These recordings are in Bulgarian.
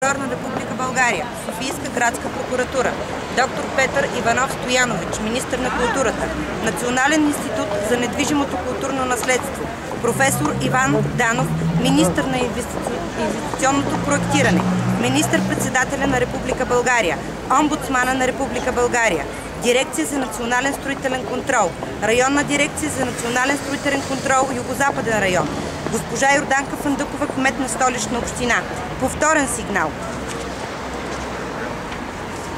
Прокурор на Република България, Софийска градска прокуратура, доктор Петър Иванов Стоянович, министър на културата, Национален институт за недвижимото културно наследство, професор Иван Данов, министър на инвестиционното проектиране, министър-председателя на Република България, омбудсмана на Република България, Дирекция за национален строителен контрол, Районна дирекция за национален строителен контрол, Югозападен район, госпожа Йорданка Фандъкова, кмет на Столична община. Повторен сигнал.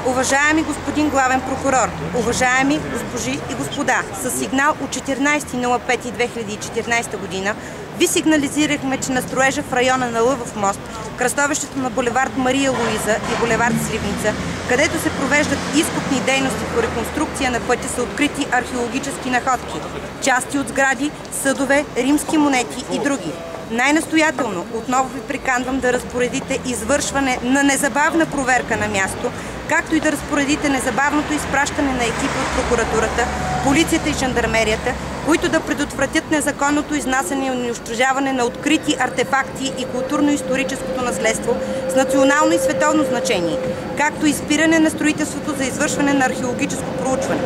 Уважаеми господин главен прокурор, уважаеми госпожи и господа, с сигнал от 14.05.2014 година ви сигнализирахме, че на строежа в района на Лъвов мост, кръстовището на булевард Мария Луиза и булевард Сливница, където се провеждат изкопни дейности по реконструкция на пътя, са открити археологически находки, части от сгради, съдове, римски монети и други. Най-настоятелно отново ви приканвам да разпоредите извършване на незабавна проверка на място, както и да разпоредите незабавното изпращане на екипи от прокуратурата, полицията и жандармерията, които да предотвратят незаконното изнасяне и унищожаване на открити артефакти и културно-историческото наследство с национално и световно значение, както и спиране на строителството за извършване на археологическо проучване.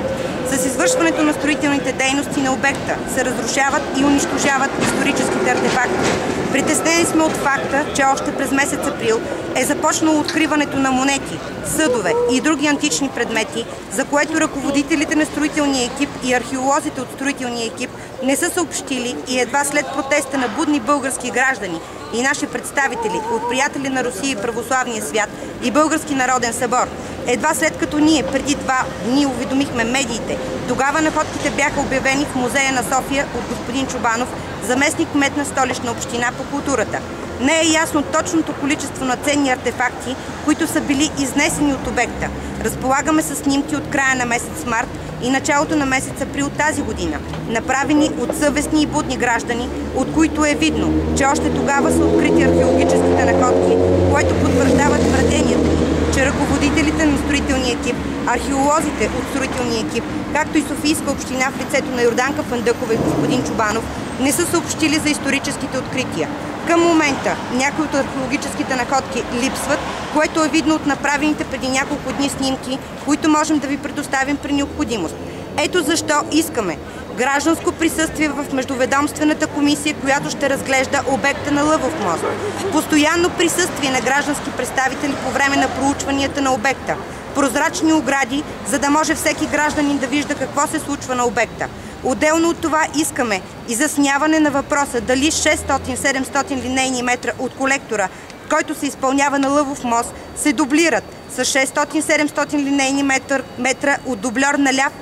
С извършването на строителните дейности на обекта се разрушават и унищожават историческите артефакти. Притеснени сме от факта, че още през месец април е започнало откриването на монети, съдове и други антични предмети, за което ръководителите на строителния екип и археолозите от строителния екип не са съобщили и едва след протеста на будни български граждани и наши представители от Приятели на Русия и православния свят и Български народен събор, едва след като ние преди 2 дни уведомихме медиите, тогава находките бяха обявени в музея на София от господин Чобанов, заместник кмет на Столична община по културата. Не е ясно точното количество на ценни артефакти, които са били изнесени от обекта. Разполагаме с снимки от края на месец март и началото на месец април тази година, направени от съвестни и будни граждани, от които е видно, че още тогава са открити археологическите находки, което потвърждава твърдението, че ръководителите на строителния екип, археолозите от строителния екип, както и Софийска община в лицето на Йорданка Фандъкова и господин Чобанов, не са съобщили за историческите открития. Към момента някои от археологическите находки липсват, което е видно от направените преди няколко дни снимки, които можем да ви предоставим при необходимост. Ето защо искаме гражданско присъствие в междуведомствената комисия, която ще разглежда обекта на Лъвов мост. Постоянно присъствие на граждански представители по време на проучванията на обекта. Прозрачни огради, за да може всеки гражданин да вижда какво се случва на обекта. Отделно от това искаме изясняване на въпроса дали 600-700 линейни метра от колектора, който се изпълнява на Лъвов мост, се дублират с 600-700 линейни метра от дублер на ляв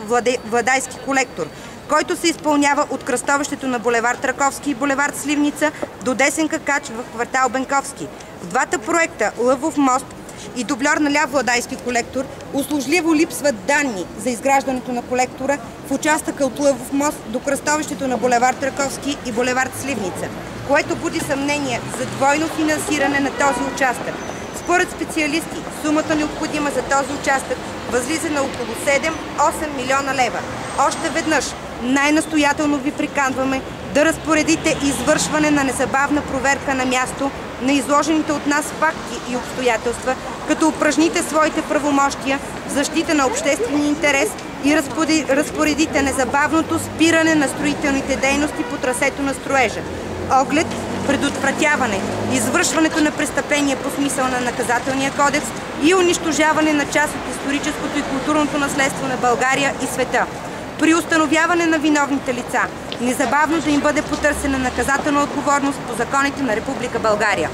Владайски колектор, който се изпълнява от кръстовището на булевард Раковски и булевард Сливница до десен какач в квартал Бенковски. В двата проекта Лъвов мост и дублер на ляв Владайски колектор услужливо липсват данни за изграждането на колектора в участъка от Лъвов мост до кръстовището на булевард Раковски и булевард Сливница, което буди съмнение за двойно финансиране на този участък. Според специалисти, сумата необходима за този участък възлиза на около 7-8 милиона лева. Още веднъж най-настоятелно ви приканваме да разпоредите извършване на незабавна проверка на място на изложените от нас факти и обстоятелства, като упражните своите правомощия в защита на обществения интерес и разпоредите незабавното спиране на строителните дейности по трасето на строежа. Оглед предотвратяване извършването на престъпления по смисъл на Наказателния кодекс и унищожаване на част от историческото и културното наследство на България и света. При установяване на виновните лица, незабавно да им бъде потърсена наказателна отговорност по законите на Република България.